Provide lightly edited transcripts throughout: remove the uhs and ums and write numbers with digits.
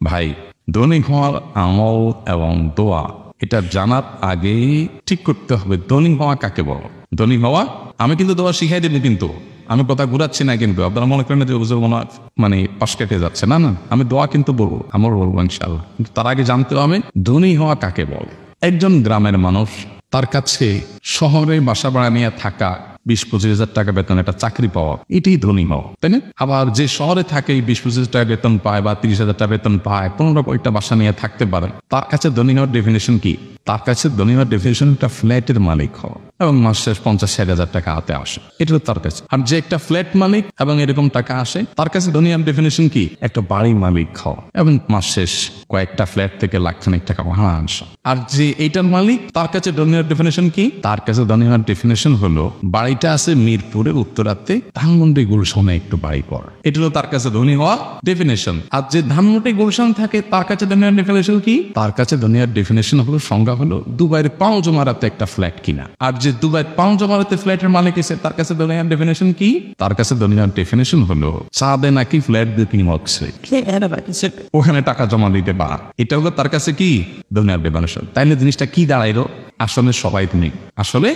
ভাই, ধনী হওয়ার আমল এবং দোয়া এটা জানার আগেই ঠিক করতে হবে ধনী হওয়া কাকে বল। ধনী হওয়া, আমি কিন্তু দোয়া শিখাই দেবো, কিন্তু আমি কথা ঘুরাচ্ছি না, কিন্তু আপনারা মনে করেন যে হুজুর মনে মানে পাশ কেটে যাচ্ছে, না না, আমি দোয়া কিন্তু বলবো, আমার বলবো ইনশাআল্লাহ। কিন্তু তার আগে জানতে হবে ধনী হওয়া কাকে বল। একজন গ্রামের মানুষ, তার কাছে শহরে বাসা ভাড়া নিয়ে থাকা, 20-25 হাজার টাকা বেতন একটা চাকরি পাওয়া, এটাই ধনী হওয়া, তাই না? আবার যে শহরে থাকে 20-25 টাকা বেতন পায় বা 30,000 টাকা বেতন পায়, 15 বাসা নিয়ে থাকতে পারে, তার কাছে ধনী হওয়ার ডেফিনেশন কি? তার কাছে ধনী হওয়ার ডেফিনেশন একটা ফ্ল্যাটের মালিক হওয়া এবং মাসে 50-60 হাজার টাকা হাতে আসে, এটা তার কাছে। আর যে একটা ফ্ল্যাট মালিক এবং এরকম টাকা আসে, তার কাছে ধনী হওয়ার ডেফিনেশন কি? একটা বাড়ি মালিক হওয়া এবং মাস শেষ কয়েকটা ফ্ল্যাট থেকে লাখখানিক টাকা ভাড়া আসা। আর যে এইটার মালিক, তার কাছে ধনী হওয়ার ডেফিনেশন কি? তার কাছে ধনী হওয়ার ডেফিনেশন হলো বাড়িটা আছে মিরপুরে উত্তরাতে, ধানমন্ডি গুলশানে একটু বাড়ি কর, এটা হলো তার কাছে ধনী হওয়ার ডেফিনেশন। আর যে ধানমন্ডি গুলশান থাকে, তার কাছে ধনী হওয়ার ডেফিনেশন কি? তার কাছে ধনী হওয়ার ডেফিনেশন হলো, সংজ্ঞা হলো দুবাইয়ের পাঁচ জমারাতে একটা ফ্ল্যাট কিনা। আর যে দুবাই পাঁচ জমারাতে ফ্ল্যাটের মালিক এসে, তার কাছে ধনী হওয়ার ডেফিনেশন কি? তার কাছে ধনী হওয়ার ডেফিনেশন হলো চাঁদে নাকি ফ্ল্যাট দিয়ে তিনি হচ্ছে, ওখানে টাকা জমা দিতে পারা, এটা হলো তার কাছে কি? ধনী হওয়ার ডেফিনেশন। তাইলে জিনিসটা কি দাঁড়াইলো? আসলে সবাই ধনী, আসলে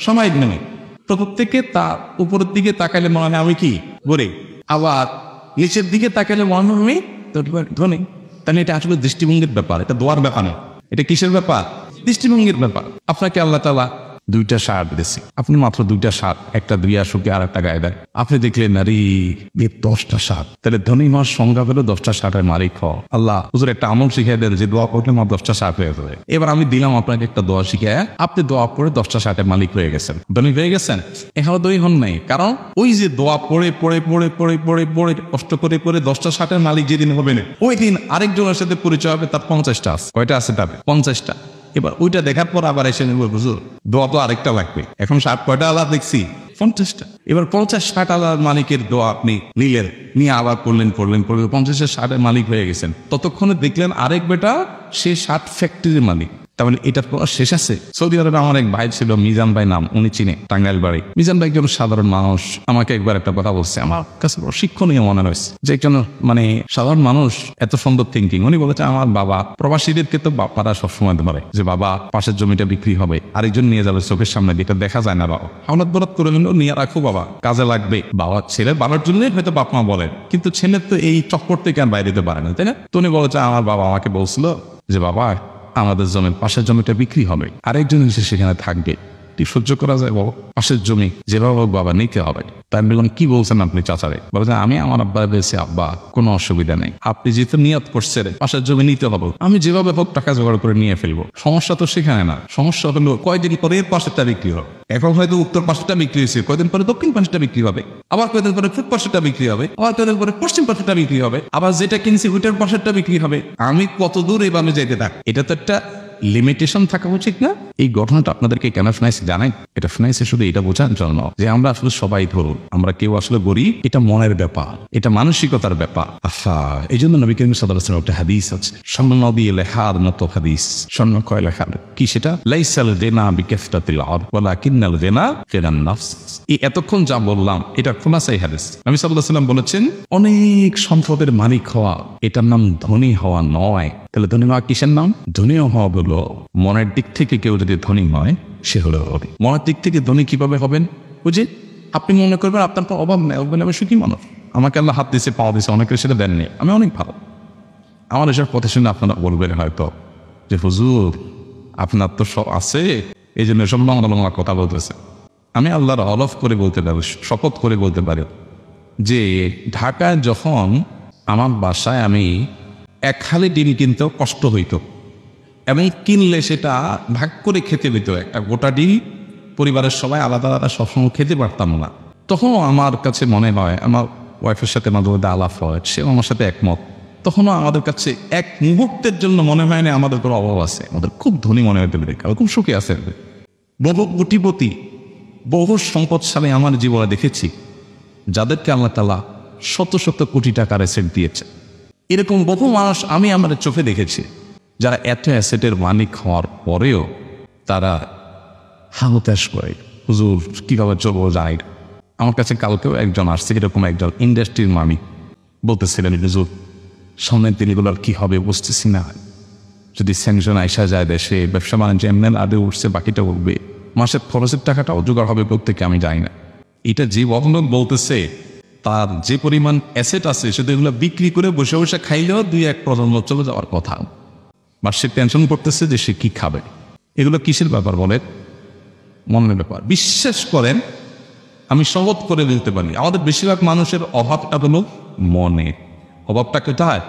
সবাই ধনী। প্রত্যেকে তার উপরের দিকে তাকাইলে মনে হয় আমি কি গরিব, আবার নিচের দিকে তাকাইলে মনে হয় আমি ধনী। তাহলে এটা আসলে দৃষ্টিভঙ্গির ব্যাপার, এটা দোয়ার ব্যাপার না। এটা কিসের ব্যাপার? দৃষ্টিভঙ্গির ব্যাপার। আপনাকে আল্লাহ তাআলা 2টা শার্ট দিয়েছে, আপনি মাত্র 2টা শার্ট, একটা দুই আসুকে আর একটা গায়ে দেয়, আপনি দেখলেন আরে 10টা শার্ট। তাহলে ধনী হওয়ার সংজ্ঞা হলো 10টা শার্টের মালিক হওয়া। আল্লাহ হুজুর একটা আমল শিখিয়ে দেন যে দোয়া করলে আমার 10টা শার্ট হয়ে যাবে। এবার আমি দিলাম আপনাকে একটা দোয়া শিখিয়ে, আপনি দোয়া পড়ে 10টা শার্টের মালিক হয়ে গেছেন, ধনী হয়ে গেছেন। এখানে ধনী হন নাই, কারণ ওই যে দোয়া পড়ে পড়ে পড়ে পড়ে পড়ে পড়ে কষ্ট করে পড়ে 10টা শার্টের মালিক যেদিন হবে না, ওই দিন আরেকজনের সাথে পরিচয় হবে, তার 50টা আছে। কয়টা আছে? তার 50টা। এবার ওইটা দেখার পর আবার এসে নেব, হুজুর দোয়া তো আরেকটা লাগবে, এখন শার্ট কয়টা আল্লাহ দেখছি? 50টা। এবার 50-60 আল্লাহর মালিকের দোয়া আপনি নিলেন, নিয়ে আবার পড়লেন 50-এর শার্টের মালিক হয়ে গেছেন। ততক্ষণে দেখলেন আরেক বেটা সে শার্ট ফ্যাক্টরির মালিক। তার মানে এটার পর শেষ আছে? সৌদি আরবে আমার এক ভাই ছিল, মিজান ভাই নাম, উনি চিনে, টাঙ্গাইল বাড়ি। মিজান ভাই একজন সাধারণ মানুষ, আমাকে একবার একটা কথা বলছে, আমার কাছে শিক্ষণীয় মনে হয়েছে, যে একজন মানে সাধারণ মানুষ এত সুন্দর থিঙ্কিং। উনি বলেছে আমার বাবা, প্রবাসীদেরকে তো বাপারা সবসময় ধরে যে বাবা পাশের জমিটা বিক্রি হবে, আরেকজন নিয়ে যাবে চোখের সামনে, যেটা দেখা যায় না। বাবা হঠাৎ বরাত করে নিল, নিয়ে রাখো বাবা, কাজে লাগবে। বাবা ছেলে বাবার জন্যই হয়তো বাপ মা বলেন, কিন্তু ছেলের তো এই চক্কর থেকে আর বাইরে দিতে পারে না, তাই না? তো উনি বলেছে আমার বাবা আমাকে বলছিল যে বাবা আমাদের জমির পাশের জমিটা বিক্রি হবে, আরেকজন এসে সেখানে থাকবে, সহ্য করা যায় বাবা? পাশের জমি যেভাবে হোক বাবা নিতে হবে। তাই বললাম কি বলছেন আপনি চাচারে? বলছেন আমি আমার আব্বা বলছি আব্বা কোনো অসুবিধা নেই, আপনি যেহেতু নিয়ত করছেন পাশের জমি নিতে হবে, আমি যেভাবে হোক টাকা জোগাড় করে নিয়ে ফেলবো। সমস্যা তো সেখানে না, সমস্যা হলো কয়দিন পরে এর পাশেরটা বিক্রি হবে। এখন হয়তো উত্তর পাশেরটা বিক্রি হয়েছে, কয়দিন পরে দক্ষিণ পাশেরটা বিক্রি হবে, আবার কয়দিন পরে পূর্ব পাশেরটা বিক্রি হবে, আবার কয়দিন পরে পশ্চিম পাশেরটা বিক্রি হবে, আবার যেটা কিনছি ওইটার পাশেরটা বিক্রি হবে। আমি কত দূর এইভাবে যেতে থাক, এটা তো একটা লিমিটেশন থাকা উচিত না? এই ঘটনাটা আপনাদেরকে কেন শোনাইছি জানেন? এটা শোনাইছে শুধু এটা বোঝার জন্য যে আমরা আসলে সবাই ধরুন, আমরা কেউ আসলে গরিব, এটা মনের ব্যাপার, এটা মানসিকতার ব্যাপার। এই জন্য নবী করিম সাল্লাল্লাহু আলাইহি ওয়াসাল্লাম একটা হাদিস আছে, স্বর্ণ নদী লেখার মতো হাদিস। স্বর্ণ কয় লেখার কি সেটা? লাইসাল গিনা বিকাসরাতিল আরদ ওয়ালাকিন্নাল গিনা গিনান নাফস। এই এতক্ষণ যা বললাম এটা খোলাসাই হাদিস। নবী সাল্লাল্লাহু আলাইহি ওয়াসাল্লাম বলেছেন অনেক সম্পদের মালিক হওয়া এটার নাম ধনী হওয়া নয়। তাহলে ধনী হওয়া কিসের নাম? ধনী হওয়া হলো মনের দিক থেকে কেউ যদি ধনী হয় সে হলো হবে। মনের দিক থেকে ধনী কিভাবে হবেন? বুঝে আপনি মনে করবেন আপনার তো অভাব নেই, বলবেন আমি সুখী মানুষ, আমাকে আল্লাহ হাত দিয়েছে পা দিয়েছে, অনেকের সেটা দেননি, আমি অনেক ভালো। আমার এসব কথা শুনে আপনারা বলবেন হয়তো যে হুজুর আপনার তো সব আছে, এই জন্য সব লম্বা কথা বলতেছে। আমি আল্লাহর অলফ করে বলতে পারি, শপথ করে বলতে পারি যে ঢাকায় যখন আমার বাসায় আমি এক খালি ডিম কিনতেও কষ্ট হইতো, এবং কিনলে সেটা ভাগ করে খেতে হইতো। একটা গোটা ডিম পরিবারের সবাই আলাদা আলাদা সবসময় খেতে পারতাম না। তখনও আমার কাছে মনে হয়, আমার ওয়াইফের সাথে মাঝে মধ্যে আলাপ হয়, সেও আমার সাথে একমত, তখনও আমাদের কাছে এক মুহূর্তের জন্য মনে হয় না আমাদের কোনো অভাব আছে, আমাদের খুব ধনী মনে হতে পারে, খুব সুখী আছে। বহু কোটিপতি বহু সম্পদশালী আমার জীবনে দেখেছি যাদেরকে আল্লাহ তাআলা শত শত কোটি টাকার অ্যাসেট দিয়েছে। এরকম বহু মানুষ আমি আমার চোখে দেখেছি যারা এত অ্যাসেটের মালিক হওয়ার পরেও তারা হাহুতাশ করে, হুজুর কীভাবে চলবো যাই। আমার কাছে কালকেও একজন আসছে, এরকম একজন ইন্ডাস্ট্রির মালিক বলতেছিলেন হুজুর সামনের দিনগুলোর কি হবে বুঝতেছি না। যদি স্যাংশন আইসা যায় দেশে, ব্যবসা বাণিজ্য এমনি আদে উঠছে, বাকিটা উঠবে, মাসের খরচের টাকাটাও জোগাড় হবে প্রত্যেকে, আমি জানি না। এটা যে বন্ধক বলতেছে তার যে পরিমাণ অ্যাসেট আছে সেটা এগুলো বিক্রি করে বসে বসে খাইলেও 2-1 প্রজন্ম চলে যাওয়ার কথা। বা সে টেনশন করতেছে যে সে কি খাবে। এগুলো কিসের ব্যাপার বলেন? মনের ব্যাপার। বিশ্বাস করেন, আমি শপথ করে বলতে পারি আমাদের বেশিরভাগ মানুষের অভাবটা হলো মনে। অভাবটা কোথায়?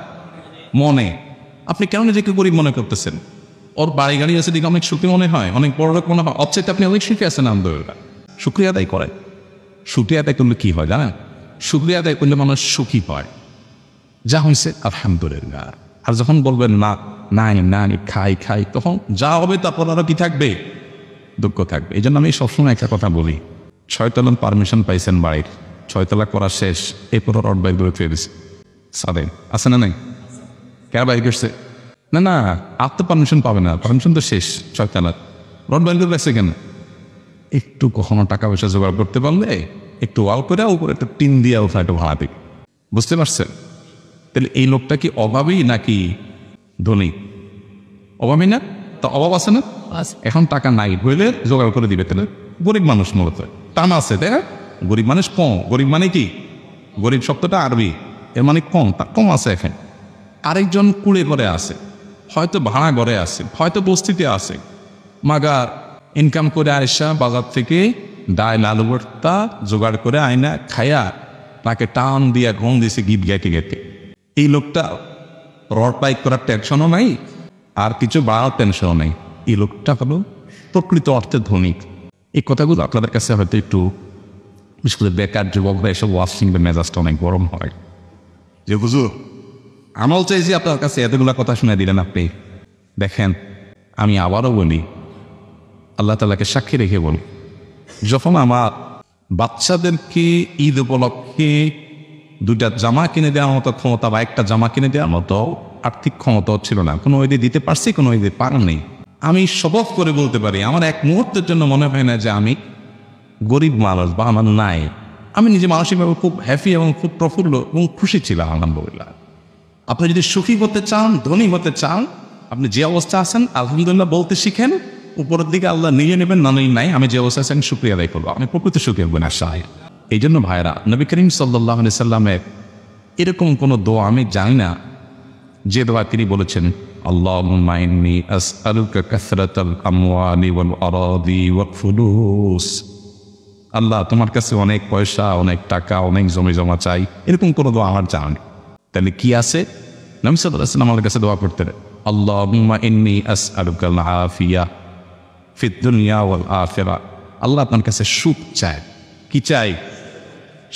মনে। আপনি কেন নিজেকে গরিব মনে করতেছেন? ওর বাড়ি গাড়ি আছে দিকে অনেক সুখী মনে হয়, অনেক বড় লোক মনে হয়, অবচেয়ে আপনি অনেক সুখী আছেন। আলহামদুলিল্লাহ, শুকরিয়া আদায় করেন। শুকরিয়া আদায় করলে কি হয় জানেন? শুকরিয়া আদায় করলে মানুষ সুখী হয়। যা হয়েছে আলহামদুলিল্লাহ। আর যখন বলবেন না নাই না খাই খাই, তখন যা হবে তারপর আরো কি থাকবে? দুঃখ থাকবে। এই জন্য আমি সবসময় একটা কথা বলি, 6 তলা পারমিশন পাইছেন বাড়ির, 6 তলা করা শেষ, এরপর রড বাইর করে ফিরে দিচ্ছে সাদে আছে না নাই? কেন বাইর করছে? না না, আর তো পারমিশন পাবে না, পারমিশন তো শেষ, 6 তলা রড বাইর করে রাখছে কেন? একটু কখনো টাকা পয়সা জোগাড় করতে পারলে একটু ওয়াল করে উপরে একটা টিন দিয়ে ওঠা একটু ভাড়া দিবে। বুঝতে পারছেন? তাহলে এই লোকটা কি অভাবী নাকি ধনী? অভাবী না? তা অভাব আছে না? এখন টাকা নাই হইলে জোগাড় করে দিবে। তাহলে গরিব মানুষ মূলত টান আছে, তাই না? গরিব মানুষ কম। গরিব মানে কি? গরিব শব্দটা আরবি, এর মানে কম। তা কম আছে এখন। আরেকজন কুড়ে ঘরে আছে, হয়তো ভাড়া ঘরে আছে, হয়তো বস্তিতে আছে, মাগার ইনকাম করে আয়সা বাজার থেকে ডাল আলু ভর্তা জোগাড় করে আয়না খায়া তাকে টান দিয়া ঘুম দিয়েছে গিট গেটে গেটে। এই লোকটা রড বাইক করার টেনশনও নাই, আর কিছু বাড়ার টেনশনও নাই। এই লোকটা হলো প্রকৃত অর্থে ধনী। এই কথাগুলো আপনাদের কাছে হয়তো একটু, বিশেষ করে বেকার যুবকরা এসব ওয়াশিং মেজাজটা অনেক গরম হয় যে হুজুর আমল চাইছি আপনার কাছে এতগুলা কথা শুনে দিলেন আপনি। দেখেন, আমি আবারও বলি, আল্লাহ তাআলাকে সাক্ষী রেখে বলি, যখন আমার বাচ্চাদেরকে ঈদ উপলক্ষে 2টা জামা কিনে দেওয়ার মতো ক্ষমতা বা একটা জামা কিনে দেওয়ার মতো আর্থিক ক্ষমতাও ছিল না, কোনো ওই দিতে পারছি, কোনো ওই পারেনি, আমি শপথ করে বলতে পারি আমার এক মুহূর্তের জন্য মনে হয় না যে আমি গরিব মানুষ বা আমার নাই। আমি নিজে মানসিকভাবে খুব হ্যাপি এবং খুব প্রফুল্ল এবং খুশি ছিলাম আলহামদুলিল্লাহ। আপনি যদি সুখী হতে চান, ধনী হতে চান, আপনি যে অবস্থা আছেন আলহামদুলিল্লাহ বলতে শিখেন। উপরের দিকে আল্লাহ নিয়ে নেবেন, না নেই নাই, আমি যে অবস্থা আছেন শুকরিয়া আদায় করবো, আমি প্রকৃত সুখী হবেন আশায়। এই জন্য ভাইরা, নবী করিম সাল্লাল্লাহু আলাইহি সাল্লামের এরকম কোনো দোয়া আমি জানি না যে দোয়া তিনি বলেছেন, আল্লাহুম্মা ইন্নী আসআলুকা কাসরাতাল আমওয়ালি ওয়াল আরাদি ওয়াল ফুলুস। আল্লাহ, তোমার কাছে অনেক পয়সা, অনেক টাকা, অনেক জমি জমা চাই, এরকম কোনো দোয়া আমার জানা নেই। তাহলে কি আছে? নবী সাল্লাল্লাহু আলাইহি ওয়াসাল্লাম আমাদের কাছে দোয়া করতেন, আল্লাহুম্মা ইন্নী আসআলুকাল আফিয়া ফিদ দুনিয়া ওয়াল আখিরাহ। আল্লাহ আপনার কাছে সুখ চাই। কি চাই?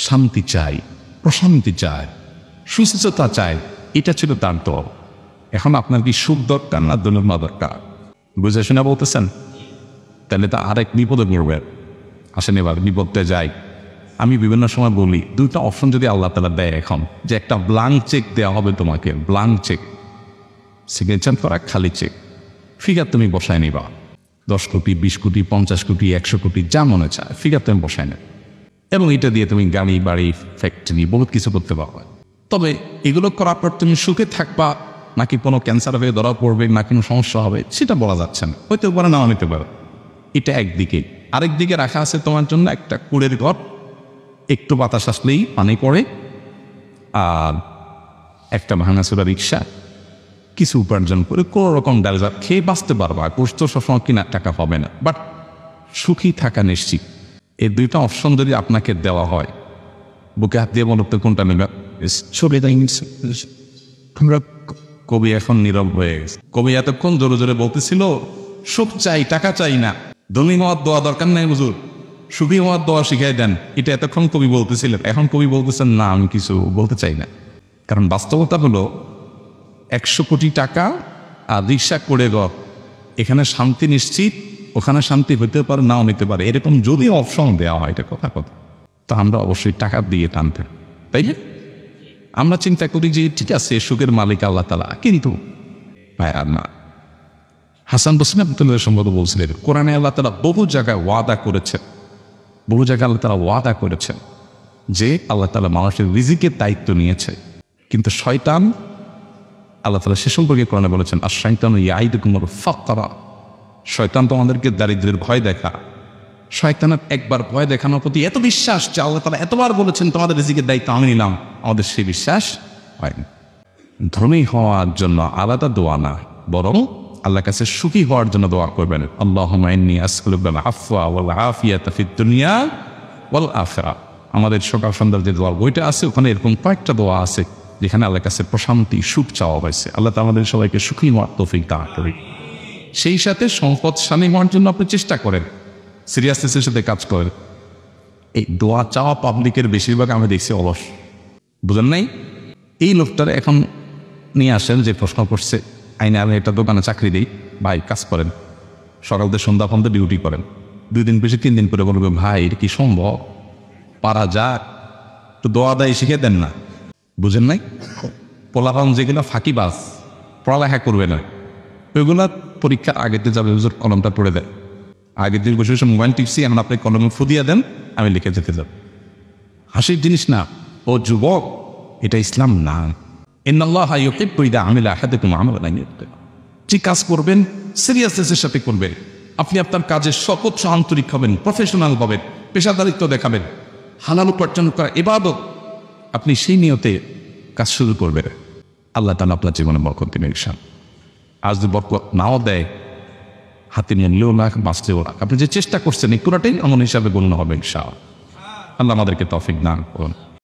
শান্তি চাই, প্রশান্তি চাই, সুস্থতা চাই। এটা ছিল তার দোয়া। এখন আপনার কি সুখ দরকার না দুনিয়া দরকার? বুঝে শুনে বলতেছেন? তাহলে তা আরেক বিপদে পড়বে। আসেন এবার বিপদে যাই। আমি বিভিন্ন সময় বলি, 2টা অপশন যদি আল্লাহ তাআলা দেয় এখন, যে একটা ব্লাঙ্ক চেক দেওয়া হবে তোমাকে, ব্লাঙ্ক চেক, সিগনেচার করা খালি চেক, ফিগার তুমি বসায় নিবা, 10 কোটি, 20 কোটি, 50 কোটি, 100 কোটি, যা মনে চায় ফিগার তুমি বসায় নেবে, এবং এটা দিয়ে তুমি গাড়ি, বাড়ি, ফ্যাক্টরি বহুত কিছু করতে পারবে। তবে এগুলো করার পর তুমি সুখে থাকবা নাকি কোনো ক্যান্সার হয়ে ধরা পড়বে, না কোনো সমস্যা হবে, সেটা বলা যাচ্ছে না। হইতে পারে, নাও নিতে পারে। এটা একদিকে। আরেকদিকে রাখা আছে তোমার জন্য একটা কুড়ের ঘর, একটু বাতাস আসলেই পানি পড়ে, আর একটা ভাঙাচোরা রিক্সা, কিছু উপার্জন করে কোনো রকম ডাল ভাত খেয়ে বাঁচতে পারবা। গোস্ত সবসময় কিনার টাকা হবে না, বাট সুখী থাকা নিশ্চিত। এই 2টা অপশন যদি আপনাকে দেওয়া হয়, বুকে হাত দিয়ে বলতে কোনটা নেবে? কবি এখন নীরব হয়ে গেছে। কবি এতক্ষণ জোরে জোরে বলতেছিল, সুখ চাই, টাকা চাই না, ধনী হওয়ার দোয়া দরকার নাই হুজুর, সুখী হওয়ার দোয়া শিখাই দেন। এটা এতক্ষণ কবি বলতেছিলেন। এখন কবি বলতেছেন, না আমি কিছু বলতে চাই না। কারণ বাস্তবতা হলো 100 কোটি টাকা আর রিক্সা করে ঘর, এখানে শান্তি নিশ্চিত, ওখানে শান্তি হইতে পারে, নাও নিতে পারে। এরকম যদি অপশন দেওয়া হয়, এটা কথা তো আমরা অবশ্যই টাকা দিয়ে টানতে, তাই না? আমরা চিন্তা করি যে ঠিক আছে, সুখের মালিক আল্লাহ তাআলা, কিন্তু ভাই আর না। হাসান বসরি রাহমাতুল্লাহ সম্ভবত বলছিলেন, কোরআনে আল্লাহ তাআলা বহু জায়গায় ওয়াদা করেছেন, বহু জায়গায় আল্লাহ তাআলা ওয়াদা করেছেন যে আল্লাহ তাআলা মানুষের রিজিকের দায়িত্ব নিয়েছে, কিন্তু শয়তান আল্লাহ তাআলা সে সম্পর্কে কোরআনে বলেছেন, আশ-শাইতানু ইয়াইদুকুমুল ফাকরা, শয়তান তোমাদেরকে দারিদ্র্যের ভয় দেখা। শয়তানের একবার ভয় দেখানোর প্রতি এত বিশ্বাস যে আল্লাহ তাআলা এতবার বলেছেন তোমাদের রিজিকের দায়িত্ব আমি নিলাম, আমাদের সেই বিশ্বাস হয়নি। ধনী হওয়ার জন্য আলাদা দোয়া না, বরং আল্লাহর কাছে সুখী হওয়ার জন্য দোয়া করবেন। আল্লাহুম্মা ইন্নী আসআলুকাল আফওয়া ওয়াল আফিয়াতা ফিদ দুনিয়া ওয়াল আখিরাহ। আমাদের সকাল সন্ধ্যার যে দোয়া বইটা আছে, ওখানে এরকম কয়েকটা দোয়া আছে যেখানে আল্লাহর কাছে প্রশান্তি, সুখ চাওয়া হয়েছে। আল্লাহ তাআলা আমাদের সবাইকে সুখী হওয়ার তৌফিক দান করুন। সেই সাথে সম্পদশালী হওয়ার জন্য আপনি চেষ্টা করেন, সিরিয়াসনেসের সাথে কাজ করেন। এই দোয়া চাওয়া পাবলিকের বেশিরভাগ আমি দেখছি অলস, বুঝেন নাই? এই লোকটারা এখন নিয়ে আসেন যে প্রশ্ন করছে, আইনে আমি একটা দোকানে চাকরি দিই, ভাই কাজ করেন, সকাল থেকে সন্ধ্যা পর্যন্ত ডিউটি করেন, 2 দিন বেশি 3 দিন করে বলবে ভাই এটা কি সম্ভব, পারা যাক, তো দোয়া দায়ী শিখে দেন না। বুঝেন নাই? পোলাপান যেগুলো ফাঁকিবাজ, পড়ালেখা করবে না, ওইগুলা পরীক্ষার আগেতে যাবে, হুজুর কলমটা পড়ে দেন, আগের দিন বসে বসে মোবাইল টিপসি, এখন আপনি কলমে ফুদিয়ে দেন, আমি লিখে যেতে যাব। হাসির জিনিস না ও যুবক, এটা ইসলাম না। ইন্নাল্লাহা ইউহিব্বু ইযা আমিলা আহাদুকুম আমালান আন ইউতিকা। যে কাজ করবেন সিরিয়াসনেসের সাথে করবেন, আপনি আপনার কাজে সর্বোচ্চ আন্তরিক হবেন, প্রফেশনাল হবেন, পেশাদারিত্ব দেখাবেন, হালাল উপার্জন করা ইবাদত, আপনি সেই নিয়তে কাজ শুরু করবেন, আল্লাহ তাআলা আপনার জীবনে বরকত দিবেন ইনশাআল্লাহ। আজ যদি বরকত নাও দেয়, হাতে নিয়ে নিলেও না, বাঁচতেও না, আপনি যে চেষ্টা করছেন এই পুরাটাই আমল হিসাবে গণ্য হবে ইনশাআল্লাহ। আল্লাহ আমাদেরকে তৌফিক দান করুন।